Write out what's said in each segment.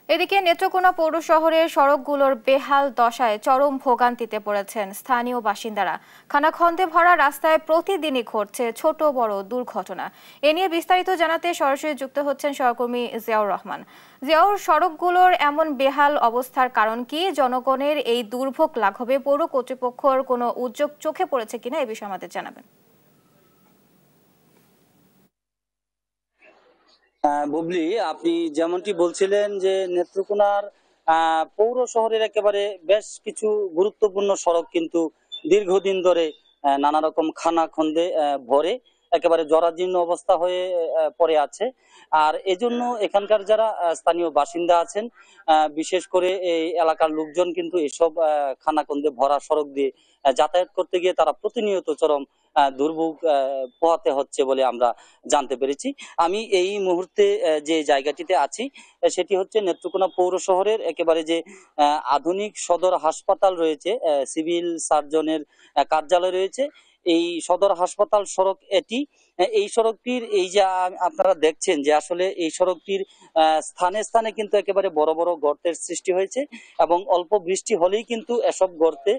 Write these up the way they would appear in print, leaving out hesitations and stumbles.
এদিকে নেত্রকোনা পৌর শহরের সড়কগুলোর বেহাল দশায় চরম ভোগান্তিতে পড়েছেন স্থানীয় বাসিন্দারা। খানাখন্দে ভরা রাস্তায় প্রতিদিনই ঘটছে ছোট বড় দুর্ঘটনা। এ নিয়ে বিস্তারিত জানাতে সরাসরি যুক্ত হচ্ছেন সহকর্মী জিয়াউর রহমান। জিয়াউর, সড়কগুলোর এমন বেহাল অবস্থার কারণ কি? জনগণের এই দুর্ভোগ লাঘবে পৌর কর্তৃপক্ষের কোনো উদ্যোগ চোখে পড়েছে কিনা, এ বিষয়ে আমাদের জানাবেন। বুবলি, আপনি যেমনটি বলছিলেন যে নেত্রকোনার পৌর শহরের একেবারে বেশ কিছু গুরুত্বপূর্ণ সড়ক কিন্তু দীর্ঘদিন ধরে নানা রকম খানাখন্দে ভরে একেবারে জরাজীর্ণ অবস্থা হয়ে পড়ে আছে। আর এজন্য এখানকার যারা স্থানীয় বাসিন্দা আছেন, বিশেষ করে এই এলাকার লোকজন কিন্তু এসব খানাখন্দে ভরা সড়ক দিয়ে যাতায়াত করতে গিয়ে তারা প্রতিনিয়ত চরম দুর্ভোগ পোহাতে হচ্ছে বলে আমরা জানতে পেরেছি। আমি এই মুহূর্তে যে জায়গাটিতে আছি সেটি হচ্ছে নেত্রকোনা পৌর শহরের একেবারে যে আধুনিক সদর হাসপাতাল রয়েছে, সিভিল সার্জনের কার্যালয় রয়েছে, এই সদর হাসপাতাল সড়ক এটি। এই সড়কটির এই যে আপনারা দেখছেন যে আসলে এই সড়কটির স্থানে স্থানে কিন্তু একেবারে বড় বড় গর্তের সৃষ্টি হয়েছে এবং অল্প বৃষ্টি হলেই কিন্তু এসব গর্তে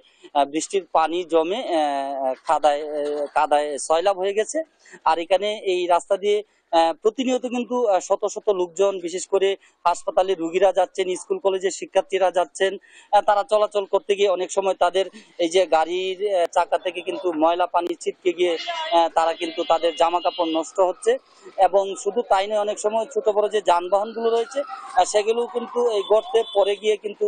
বৃষ্টির পানি জমে কাদায় কাদায় সয়লাব হয়ে গেছে। আর এখানে এই রাস্তা দিয়ে প্রতিনিয়ত কিন্তু শত শত লোকজন, বিশেষ করে হাসপাতালে রুগীরা যাচ্ছেন, স্কুল কলেজের শিক্ষার্থীরা যাচ্ছেন। তারা চলাচল করতে গিয়ে অনেক সময় তাদের এই যে গাড়ির চাকা থেকে কিন্তু ময়লা পানি ছিটকে গিয়ে তারা কিন্তু তাদের জামা কাপড় নষ্ট হচ্ছে। এবং শুধু তাই নয়, অনেক সময় ছোট বড় যে যানবাহনগুলো রয়েছে সেগুলো কিন্তু এই গর্তে পড়ে গিয়ে কিন্তু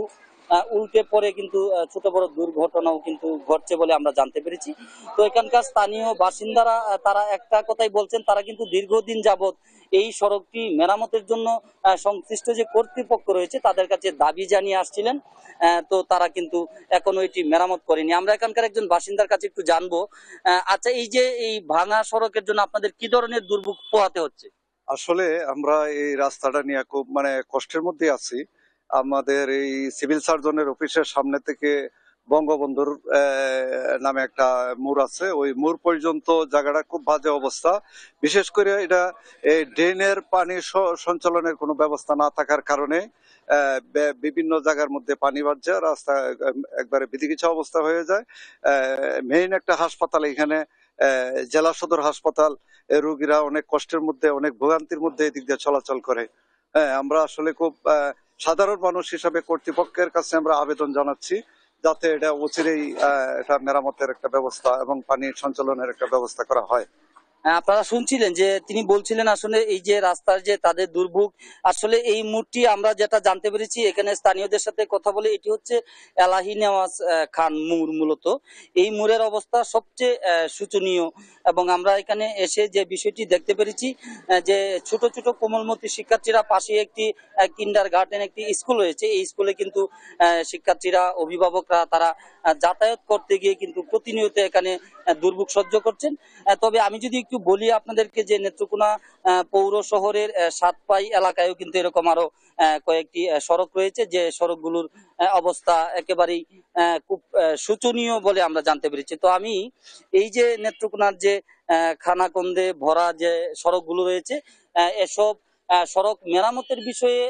উল্টে পড়ে কিন্তু ছোট বড় দুর্ঘটনাও কিন্তু ঘটছে বলে আমরা জানতে পেরেছি। তো এখানকার স্থানীয় বাসিন্দারা তারা একটা কথাই বলছেন, তারা কিন্তু দীর্ঘদিন যাবত এই সড়কটি মেরামতের জন্য সংশ্লিষ্ট যে কর্তৃপক্ষ রয়েছে তাদের কাছে দাবি জানিয়ে আসছিলেন। তো তারা কিন্তু এখনো এটি মেরামত করেনি। আমরা এখানকার একজন বাসিন্দার কাছে একটু জানবো। আচ্ছা, এই যে এই ভাঙা সড়কের জন্য আপনাদের কি ধরনের দুর্ভোগ পোহাতে হচ্ছে? আসলে আমরা এই রাস্তাটা নিয়ে খুব কষ্টের মধ্যে আছি। আমাদের এই সিভিল সার্জনের অফিসের সামনে থেকে বঙ্গবন্ধুর নামে একটা মোড় আছে, ওই মোড় পর্যন্ত জায়গাটা খুব বাজে অবস্থা। বিশেষ করে এটা এই ড্রেনের পানি সঞ্চালনের কোনো ব্যবস্থা না থাকার কারণে বিভিন্ন জায়গার মধ্যে পানি বাড়ছে, রাস্তা একবারে বিধিকিচ্ছা অবস্থা হয়ে যায়। মেইন একটা হাসপাতাল এখানে, জেলা সদর হাসপাতাল, রোগীরা অনেক কষ্টের মধ্যে, অনেক ভোগান্তির মধ্যে এদিক দিয়ে চলাচল করে। হ্যাঁ, আমরা আসলে খুব সাধারণ মানুষ হিসাবে কর্তৃপক্ষের কাছে আমরা আবেদন জানাচ্ছি যাতে এটা অচিরেই এটা মেরামতের একটা ব্যবস্থা এবং পানি সঞ্চালনের একটা ব্যবস্থা করা হয়। আপনারা শুনছিলেন যে তিনি বলছিলেন আসলে এই যে রাস্তার যে তাদের দুর্ভোগ, আসলে এই মোড়টি আমরা যেটা জানতে পেরেছি এখানে স্থানীয়দের সাথে কথা বলে, এটি হচ্ছে এলাহি নেওয়াজ খান মোড়। মূলত এই মোড়ের অবস্থা সবচেয়ে শোচনীয়। এবং আমরা এখানে এসে যে বিষয়টি দেখতে পেরেছি যে ছোট ছোট কোমলমতি শিক্ষার্থীরা, পাশে একটি কিন্ডার গার্ডেন একটি স্কুল রয়েছে, এই স্কুলে কিন্তু শিক্ষার্থীরা, অভিভাবকরা তারা যাতায়াত করতে গিয়ে কিন্তু প্রতিনিয়ত এখানে দুর্ভোগ সহ্য করছেন। তবে আমি যদি একটু বলি আপনাদেরকে যে নেত্রকোনা পৌর শহরের সাতপাই এলাকায়ও কিন্তু এরকম আরো কয়েকটি সড়ক রয়েছে, যে সড়কগুলোর অবস্থা একেবারেই খুব শোচনীয় বলে আমরা জানতে পেরেছি। তো আমি এই যে নেত্রকোনার যে খানাখন্দে ভরা যে সড়কগুলো রয়েছে, এসব সড়ক মেরামতের বিষয়ে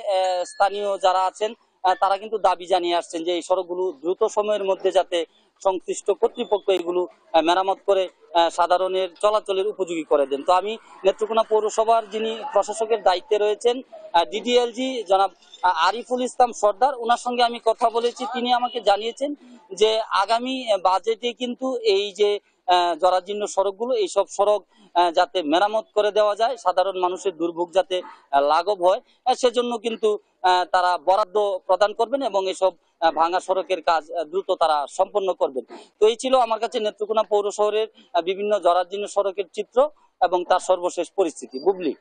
স্থানীয় যারা আছেন তারা কিন্তু দাবি জানিয়ে আসছেন যে এই সড়কগুলো দ্রুত সময়ের মধ্যে যাতে সংশ্লিষ্ট কর্তৃপক্ষ এগুলো মেরামত করে সাধারণের চলাচলের উপযোগী করে দেন। তো আমি নেত্রকোনা পৌরসভার যিনি প্রশাসকের দায়িত্বে রয়েছেন, ডিডিএলজি জনাব আরিফুল ইসলাম সর্দার, ওনার সঙ্গে আমি কথা বলেছি। তিনি আমাকে জানিয়েছেন যে আগামী বাজেটে কিন্তু এই যে জরাজীর্ণ সড়কগুলো, এইসব সড়ক যাতে মেরামত করে দেওয়া যায়, সাধারণ মানুষের দুর্ভোগ যাতে লাঘব হয়, সেজন্য কিন্তু তারা বরাদ্দ প্রদান করবেন এবং এসব ভাঙা সড়কের কাজ দ্রুত তারা সম্পন্ন করবেন। তো এই ছিল আমার কাছে নেত্রকোনা পৌর শহরের বিভিন্ন জরাজীর্ণ সড়কের চিত্র এবং তার সর্বশেষ পরিস্থিতি। বুবলি।